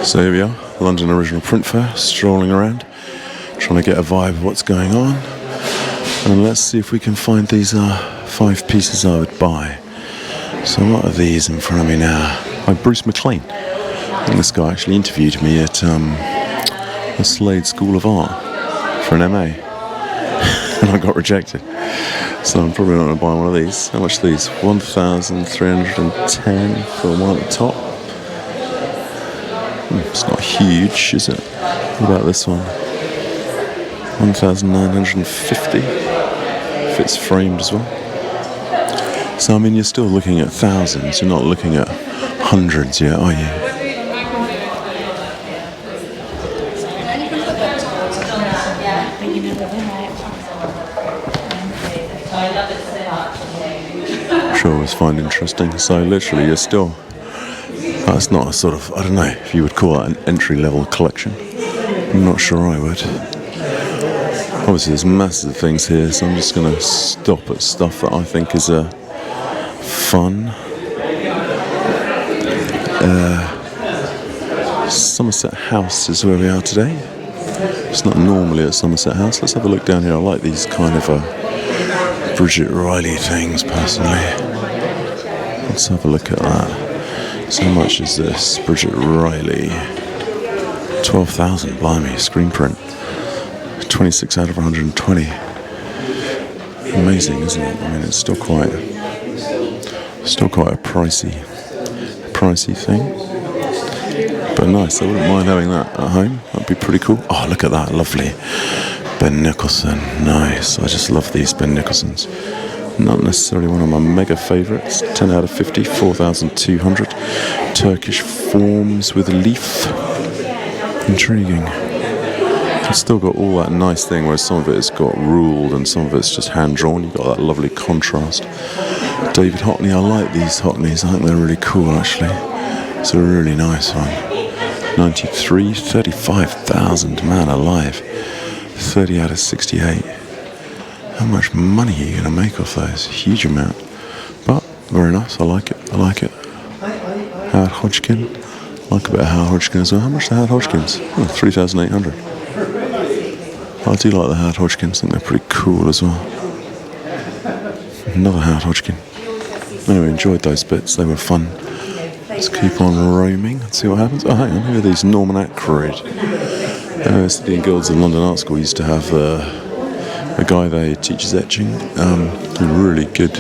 So here we are, London Original Print Fair, strolling around, trying to get a vibe of what's going on. And let's see if we can find these 5 pieces I would buy. So what are these in front of me now? By Bruce McLean. I think this guy actually interviewed me at the Slade School of Art for an MA. And I got rejected. So I'm probably not going to buy one of these. How much are these? 1,310 for one at the top. It's not huge, is it? What about this one? 1,950 if it's framed as well. So I mean, you're still looking at thousands. You're not looking at hundreds yet, are you? Which I always find interesting. So literally, you're still. That's not a sort of, I don't know if you would call that an entry-level collection. I'm not sure I would. Obviously there's massive things here, so I'm just going to stop at stuff that I think is fun. Somerset House is where we are today. It's not normally at Somerset House. Let's have a look down here. I like these kind of Bridget Riley things personally. Let's have a look at that. So how much is this? Bridget Riley. 12,000, blimey, screen print. 26 out of 120. Amazing, isn't it? I mean, it's still quite a pricey thing. But nice, I wouldn't mind having that at home. That'd be pretty cool. Oh, look at that, lovely. Ben Nicholson, nice. I just love these Ben Nicholsons. Not necessarily one of my mega favourites. 10 out of 50, 4,200. Turkish forms with a leaf. Intriguing. It's still got all that nice thing where some of it has got ruled and some of it's just hand-drawn. You've got that lovely contrast. David Hockney, I like these Hockneys. I think they're really cool, actually. It's a really nice one. 93, 35,000, man alive. 30 out of 68. How much money are you going to make off those? Huge amount. But, very nice. I like it. Howard Hodgkin. I like a bit of Howard Hodgkin as well. How much are the Howard Hodgkins? Oh, 3,800. I do like the Howard Hodgkins. I think they're pretty cool as well. Another Howard Hodgkin. Anyway, enjoyed those bits. They were fun. Let's keep on roaming and see what happens. Oh, hang on. Who are these? Norman Ackroyd. City and Guilds of London Art School used to have a guy there who teaches etching. A really good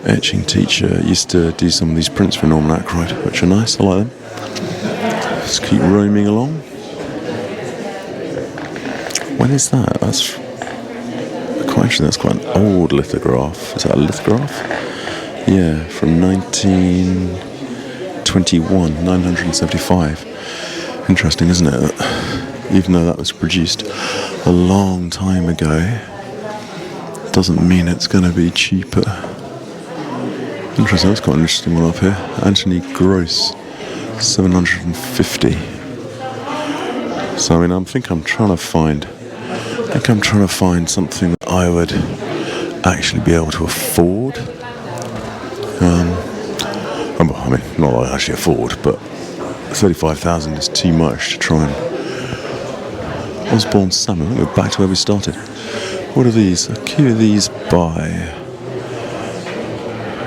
etching teacher. Used to do some of these prints for Norman Ackroyd, which are nice. I like them. Let's keep roaming along. When is that? That's quite an old lithograph. Is that a lithograph? Yeah, from 1921, 975. Interesting, isn't it? Even though that was produced a long time ago, doesn't mean it's going to be cheaper. Interesting, that's quite an interesting one up here. Anthony Gross, 750. So I mean, I think I'm trying to find something that I would actually be able to afford. I mean, not that I actually afford, but 35,000 is too much to try and. Osborne Salmon. We're back to where we started. What are these? Who are these by?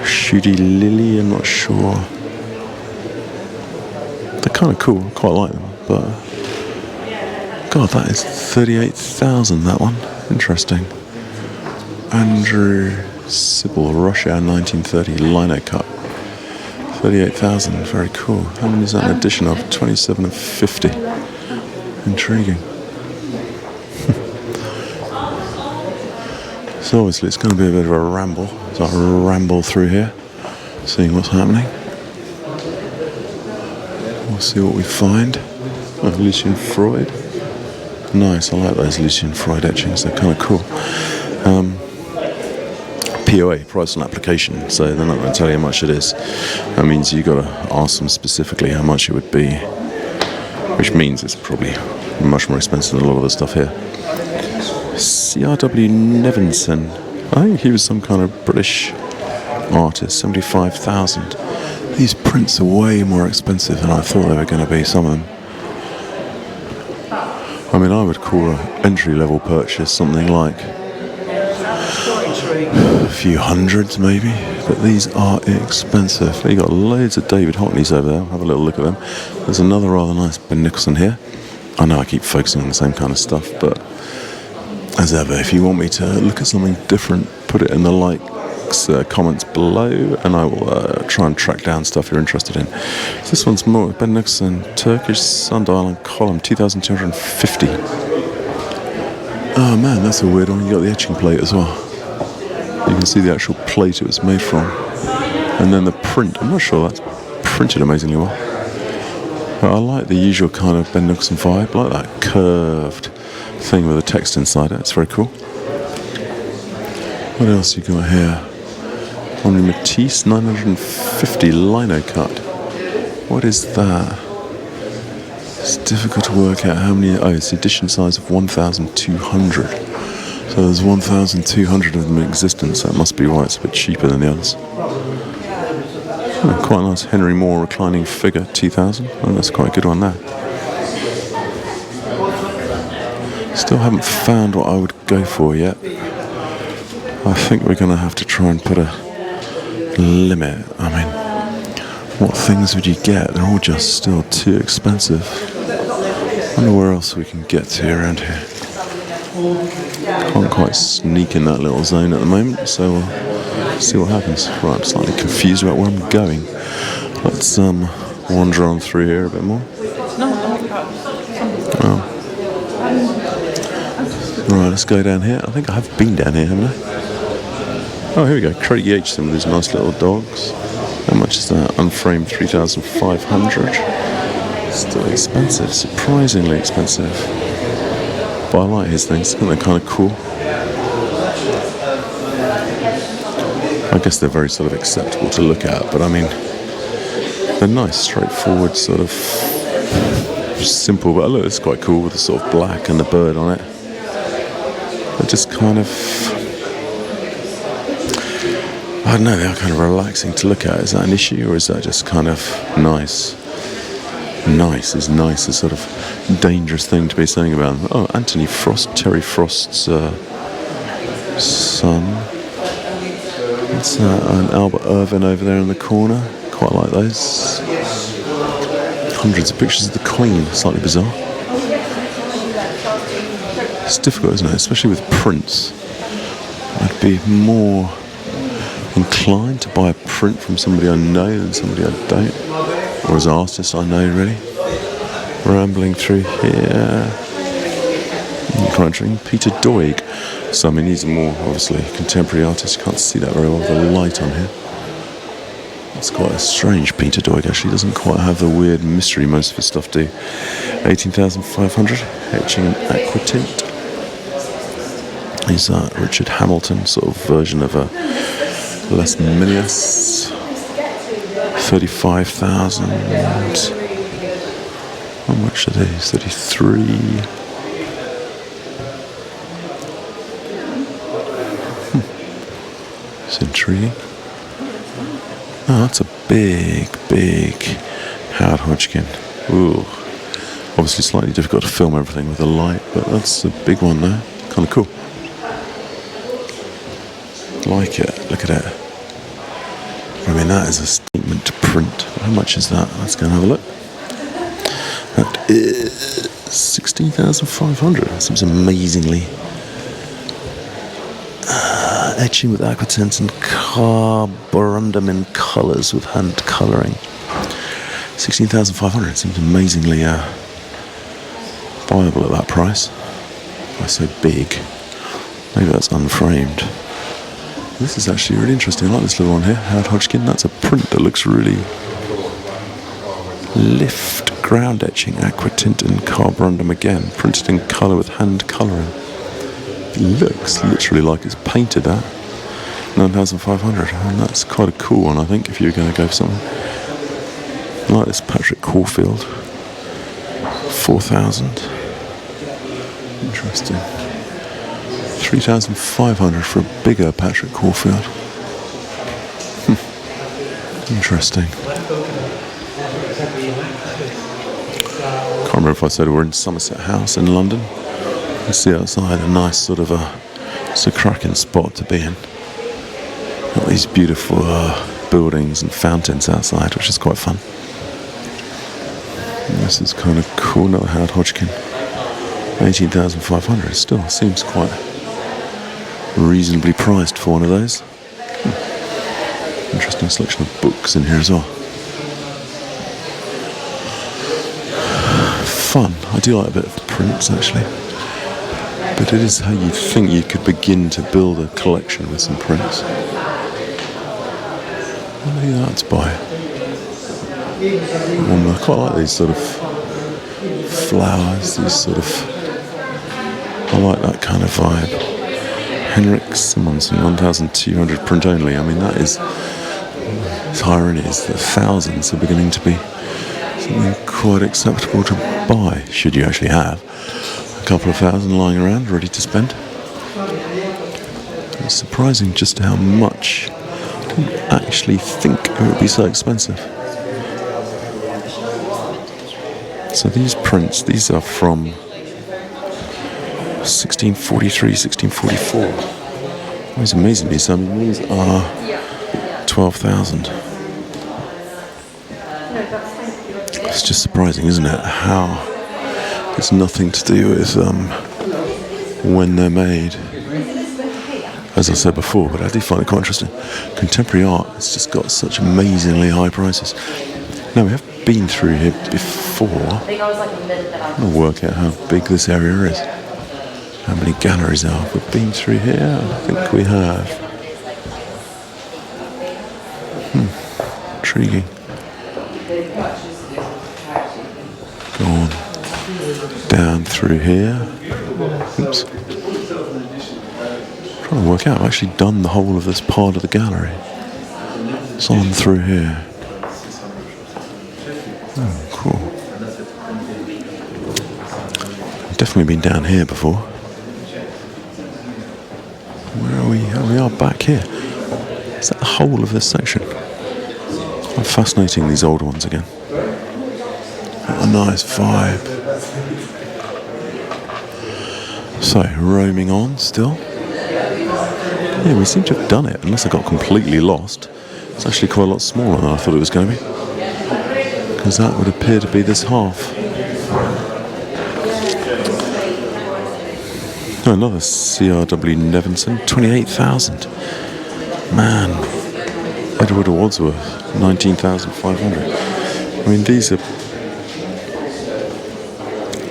Shooty Lily. I'm not sure. They're kind of cool. I quite like them, but God, that is 38,000. That one. Interesting. Andrew Sybil, Russia, 1930 lino cut. 38,000. Very cool. How many is that an edition of? 27 of 50. Intriguing. So obviously it's going to be a bit of a ramble. So I'll ramble through here, seeing what's happening. We'll see what we find. Oh, Lucien Freud. Nice, I like those Lucien Freud etchings. They're kind of cool. POA, price on application. So they're not going to tell you how much it is. That means you've got to ask them specifically how much it would be. Which means it's probably much more expensive than a lot of the stuff here. Crw Nevinson. I think he was some kind of British artist. 75,000. These prints are way more expensive than I thought they were going to be. Some of them. I mean, I would call an entry-level purchase something like a few hundreds maybe, but these are expensive. You got loads of David Hockneys over there. Have a little look at them. There's another rather nice Ben Nicholson here. I know I keep focusing on the same kind of stuff, but as ever, if you want me to look at something different, put it in the likes, comments below, and I will try and track down stuff you're interested in. So this one's more Ben Nicholson, Turkish sundial and column, 2,250. Oh man, that's a weird one. You got the etching plate as well. You can see the actual plate it was made from, and then the print. I'm not sure that's printed amazingly well. But I like the usual kind of Ben Nicholson vibe, like that curved thing with the text inside it. It's very cool. What else you got here? On Matisse, 950 lino cut. What is that? It's difficult to work out how many. Oh, it's the edition size of 1,200. So there's 1,200 of them in existence. That must be why it's a bit cheaper than the others. Oh, quite a nice Henry Moore reclining figure, 2,000. Oh, that's quite a good one there. Still haven't found what I would go for yet. I think we're going to have to try and put a limit. I mean, what things would you get? They're all just still too expensive. I wonder where else we can get to around here. Can't quite sneak in that little zone at the moment, so we'll see what happens. Right, I'm slightly confused about where I'm going. Let's wander on through here a bit more. Oh. Right, let's go down here. I think I have been down here, haven't I? Oh, here we go. Craigie H. Some of these nice little dogs. How much is that? Unframed, 3,500. Still expensive, surprisingly expensive. But I like his things. I think they're kind of cool. I guess they're very sort of acceptable to look at, but I mean, they're nice, straightforward, sort of simple. But look, it's quite cool with the sort of black and the bird on it. They're just kind of, I don't know, they're kind of relaxing to look at. Is that an issue, or is that just kind of nice? Nice is nice, a sort of dangerous thing to be saying about them. Oh, Anthony Frost, Terry Frost's son. It's an Albert Irvin over there in the corner. Quite like those. Hundreds of pictures of the Queen. Slightly bizarre. It's difficult, isn't it? Especially with prints. I'd be more inclined to buy a print from somebody I know than somebody I don't. Or as an artist I know, really. Rambling through here. Crunching. Peter Doig. So, I mean, he's a more, obviously, contemporary artist. You can't see that very well with the light on here. It's quite a strange Peter Doig, actually. Doesn't quite have the weird mystery most of his stuff do. 18,500. Etching and aquatint. He's Richard Hamilton, sort of version of a Les Milius. 35,000. How much are these? 33. It's intriguing. Oh, that's a big Howard Hodgkin. Ooh. Obviously slightly difficult to film everything with the light, but that's a big one there. Kind of cool. Like it. Look at it. I mean, that is a statement to print. How much is that? Let's go and have a look. That is 16,500. That seems amazingly. Etching with aquatint and carborundum in colours with hand colouring. 16,500 seems amazingly buyable at that price. Why so big? Maybe that's unframed. This is actually really interesting. I like this little one here, Howard Hodgkin. That's a print that looks really lift ground etching, aquatint and carborundum again, printed in colour with hand colouring. It looks literally like it's painted at 9,500, and that's quite a cool one, I think, if you're going to go for something. I like this Patrick Corefield, 4,000. Interesting. 3,500 for a bigger Patrick Corefield. Interesting. Can't remember if I said we're in Somerset House in London. You see outside a nice sort of it's a cracking spot to be in. Got these beautiful buildings and fountains outside, which is quite fun. And this is kind of cool. Another Howard Hodgkin, 18,500. Still seems quite reasonably priced for one of those. Interesting selection of books in here as well. Fun. I do like a bit of prints actually, but it is how you think you could begin to build a collection with some prints. Maybe that's by. I quite like these sort of flowers, these sort of. I like that kind of vibe. Henrik Simonsen, 1,200 print only. I mean, that is. Its irony is that thousands are beginning to be something quite acceptable to buy, should you actually have a couple of thousand lying around ready to spend. It's surprising just how much I didn't actually think it would be so expensive. So these prints, these are from 1643, 1644. It's amazing me. So I mean, these are 12,000. It's just surprising, isn't it? How it's nothing to do with when they're made, as I said before. But I do find it quite interesting. Contemporary art has just got such amazingly high prices. Now we have been through here before. I'm going to work out how big this area is. How many galleries are? We've been through here. I think we have. Intriguing. Go on down through here. Oops. Trying to work out. I've actually done the whole of this part of the gallery. It's on through here. Oh, cool. I've definitely been down here before. Where are we? Oh, we are back here. Is that the whole of this section? Quite fascinating, these old ones again. What a nice vibe. So, roaming on still. Yeah, we seem to have done it, unless I got completely lost. It's actually quite a lot smaller than I thought it was going to be. Because that would appear to be this half. Oh, another CRW Nevinson, 28,000. Man. Edward Wadsworth, 19,500. I mean, these are.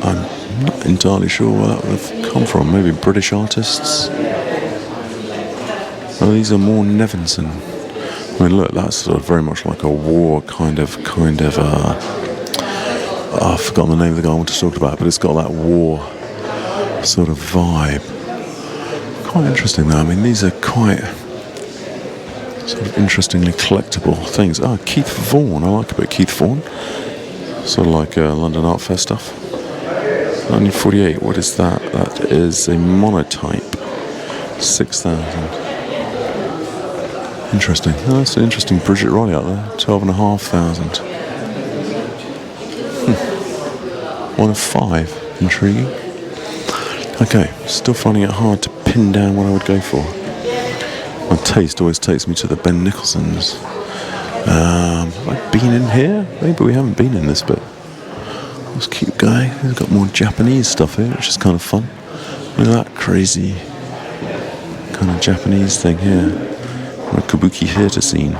I'm not entirely sure where that would have come from. Maybe British artists. Oh, these are more Nevinson. I mean, look, that's sort of very much like a war kind of. I've forgotten the name of the guy I want to talk about, but it's got that war sort of vibe. Quite interesting, though. I mean, these are quite sort of interestingly collectible things. Oh, Keith Vaughn. I like a bit of Keith Vaughn. Sort of like London Art Fair stuff. 1948. What is that? That is a monotype. 6,000. Interesting. Oh, that's an interesting Bridget Riley out there. 12,500. 1 of 5. Intriguing. Okay, still finding it hard to pin down what I would go for. My taste always takes me to the Ben Nicholsons. Have I been in here? Maybe we haven't been in this bit. Let's keep going. We've got more Japanese stuff here, which is kind of fun. Look at that crazy kind of Japanese thing here. A kabuki theatre scene.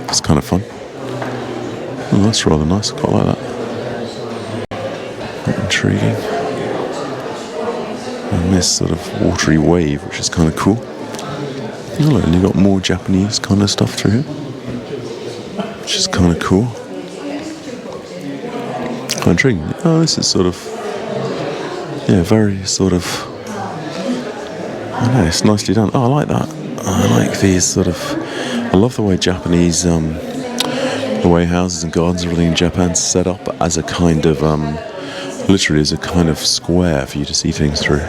It's kind of fun. Oh, that's rather nice. I quite like that. Quite intriguing. And this sort of watery wave, which is kind of cool. Oh, look, and you've got more Japanese kind of stuff through here, which is kind of cool. Quite intriguing. Oh, this is sort of, yeah, very sort of. I know, it's nicely done. Oh, I like that. I like these sort of. I love the way Japanese, the way houses and gardens and everything in Japan's set up as a kind of, literally as a kind of square for you to see things through.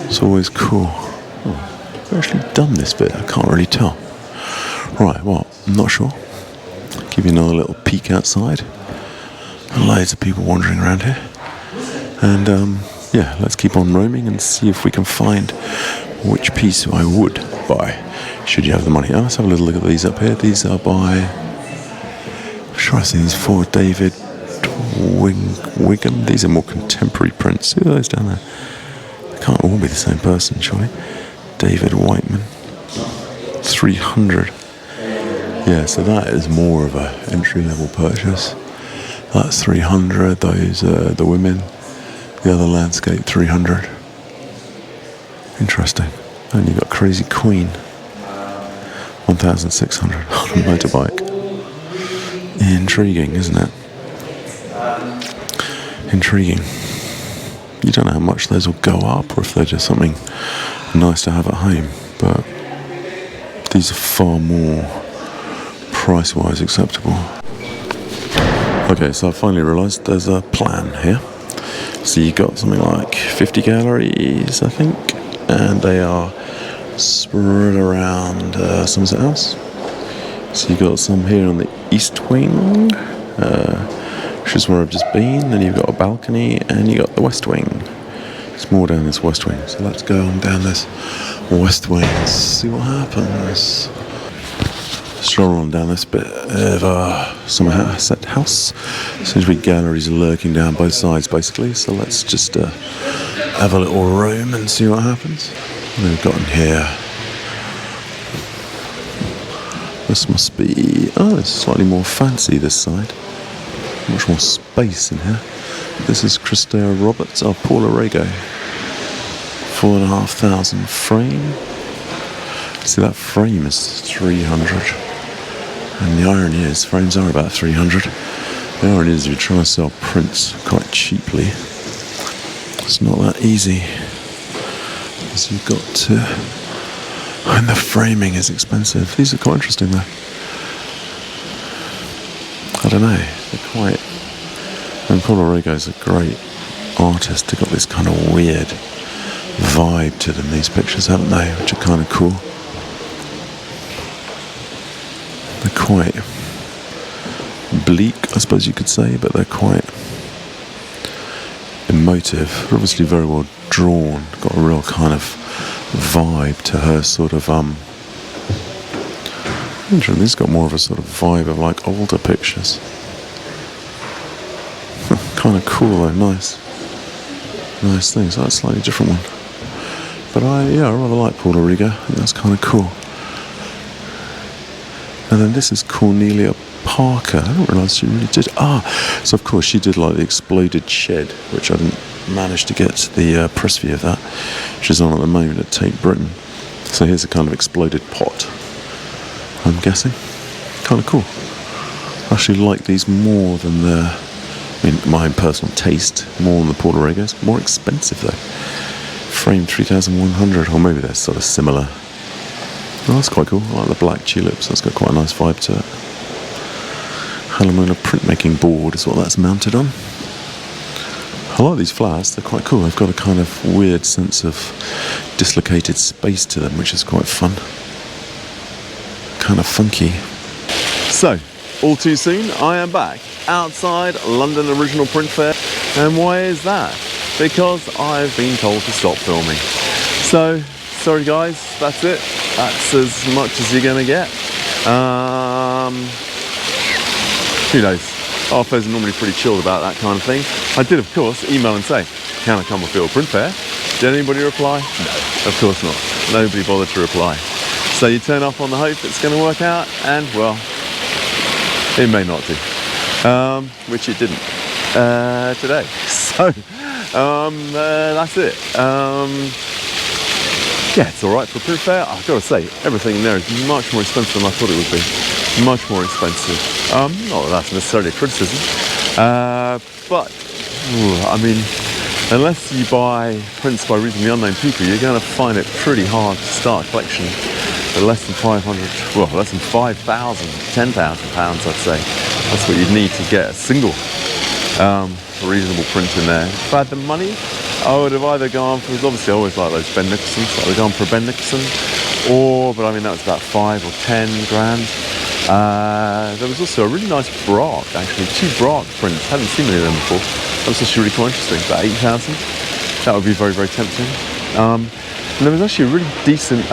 It's always cool. Oh, I've actually done this bit. I can't really tell. Right, well, I'm not sure. Give you another little peek outside. Loads of people wandering around here. And yeah, let's keep on roaming and see if we can find which piece I would buy, should you have the money. Oh, let's have a little look at these up here. These are by, I'm sure I've seen these before, David Wigham. These are more contemporary prints. Who are those down there? They can't all be the same person, surely. David Whiteman. 300. Yeah, so that is more of a entry-level purchase. That's 300. Those are the women. The other landscape, 300. Interesting. And you've got Crazy Queen. 1,600 on a motorbike. Intriguing, isn't it? Intriguing. You don't know how much those will go up, or if they're just something nice to have at home. But these are far more price-wise acceptable. Okay, so I finally realised there's a plan here. So you got something like 50 galleries, I think, and they are spread around Somerset House. So you got some here on the east wing, which is where I've just been. Then you've got a balcony, and you got the west wing. It's more down this west wing. So let's go on down this west wing and see what happens. Stroll on down this bit of Somerset House. Seems to be galleries lurking down both sides, basically. So let's just have a little roam and see what happens. What have we got in here? This must be... oh, it's slightly more fancy this side. Much more space in here. This is Christina Roberts. Oh, Paula Rego. 4,500 frame. See, that frame is 300. And the irony is, frames are about 300. The irony is, if you try to sell prints quite cheaply, it's not that easy. Because you've got to... and the framing is expensive. These are quite interesting, though. I don't know. They're quite... and Paula Rego's a great artist. They've got this kind of weird vibe to them, these pictures, haven't they? Which are kind of cool. They're quite bleak, I suppose you could say, but they're quite emotive. They're obviously very well drawn. Got a real kind of vibe to her sort of interesting. It's got more of a sort of vibe of like older pictures. Kind of cool though, nice things. That's a slightly different one. But I rather like Paula Rego. I think that's kind of cool. And then this is Cornelia Parker. I didn't realise she really did. So of course she did like the Exploded Shed, which I didn't manage to get the press view of that, which is on at the moment at Tate Britain. So here's a kind of exploded pot, I'm guessing. Kind of cool. I actually like these more than the... I mean, my own personal taste, more than the Paula Regos. More expensive though. Frame 3,100, or maybe they're sort of similar. Oh, that's quite cool. I like the black tulips. That's got quite a nice vibe to it. Halamona printmaking board is what that's mounted on. I like these flowers. They're quite cool. They've got a kind of weird sense of dislocated space to them, which is quite fun. Kind of funky. So, all too soon, I am back outside London Original Print Fair. And why is that? Because I've been told to stop filming. So, sorry guys, that's it. That's as much as you're going to get. Who knows? Our fairs are normally pretty chilled about that kind of thing. I did, of course, email and say, can I come and field print fair? Did anybody reply? No, of course not. Nobody bothered to reply. So you turn off on the hope it's going to work out, and, well, it may not do. Which it didn't today. So, that's it. Yeah, it's alright for a print fair. I've got to say, everything in there is much more expensive than I thought it would be. Much more expensive. Not that that's necessarily a criticism. But, I mean, unless you buy prints by reasonably unknown people, you're going to find it pretty hard to start a collection at less than 500, well, less than 5,000, 10,000 pounds, I'd say. That's what you'd need to get a single reasonable print in there. If I had the money, I would have either gone for, obviously I always like those Ben Nicholsons, I would have gone for a Ben Nicholson, but I mean that was about 5 or 10 grand. There was also a really nice Braque, actually, 2 Braque prints. Hadn't seen many of them before. That was actually really quite interesting. About 8,000. That would be very, very tempting. And there was actually a really decent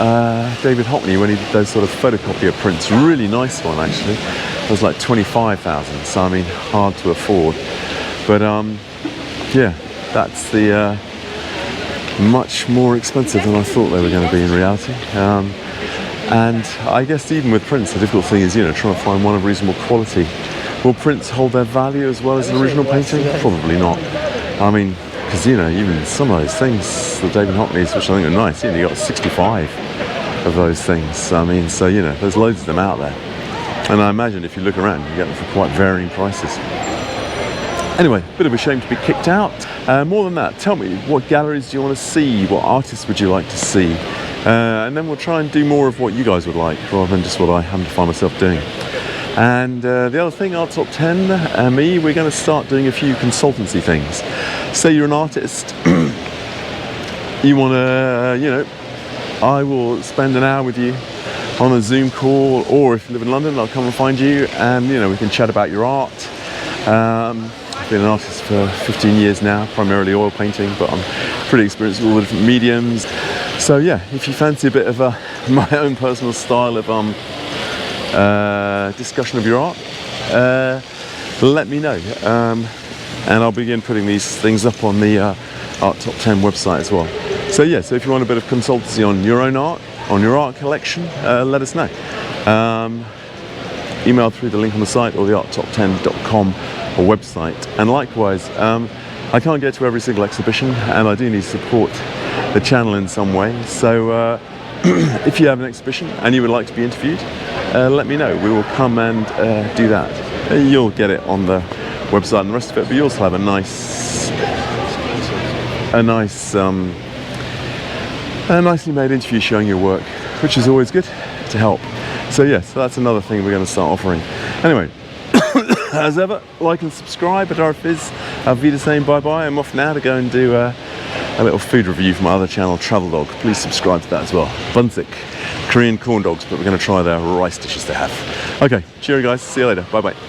David Hockney when he did those sort of photocopier prints. Really nice one, actually. It was like 25,000. So I mean, hard to afford. But yeah, that's the much more expensive than I thought they were going to be in reality. And I guess even with prints, the difficult thing is, trying to find one of reasonable quality. Will prints hold their value as well as an original painting? Probably not. I mean, because, even some of those things, the David Hockneys, which I think are nice, you got 65 of those things. I mean, so, there's loads of them out there. And I imagine if you look around, you get them for quite varying prices. Anyway, bit of a shame to be kicked out. More than that, tell me, what galleries do you want to see? What artists would you like to see? And then we'll try and do more of what you guys would like, rather than just what I happen to find myself doing. And the other thing, our top 10, we're going to start doing a few consultancy things. Say you're an artist, you want to, I will spend an hour with you on a Zoom call, or if you live in London, I'll come and find you, and we can chat about your art. I've been an artist for 15 years now, primarily oil painting, but I'm pretty experienced with all the different mediums. So yeah, if you fancy a bit of my own personal style of discussion of your art, let me know, and I'll begin putting these things up on the Art Top 10 website as well. So yeah, so if you want a bit of consultancy on your own art, on your art collection, let us know. Email through the link on the site or the arttop10.com website. And likewise, I can't get to every single exhibition, and I do need support the channel in some way. So if you have an exhibition and you would like to be interviewed, let me know. We will come and do that. You'll get it on the website and the rest of it, but you also have a nicely made interview showing your work, which is always good to help. So yes, so that's another thing we're going to start offering. Anyway, as ever, like and subscribe at RFIZ. I'll be saying bye-bye. I'm off now to go and do a little food review for my other channel, Travel Dog. Please subscribe to that as well. Buntik, Korean corn dogs, but we're going to try their rice dishes they have. Okay, cheerio guys, see you later, bye-bye.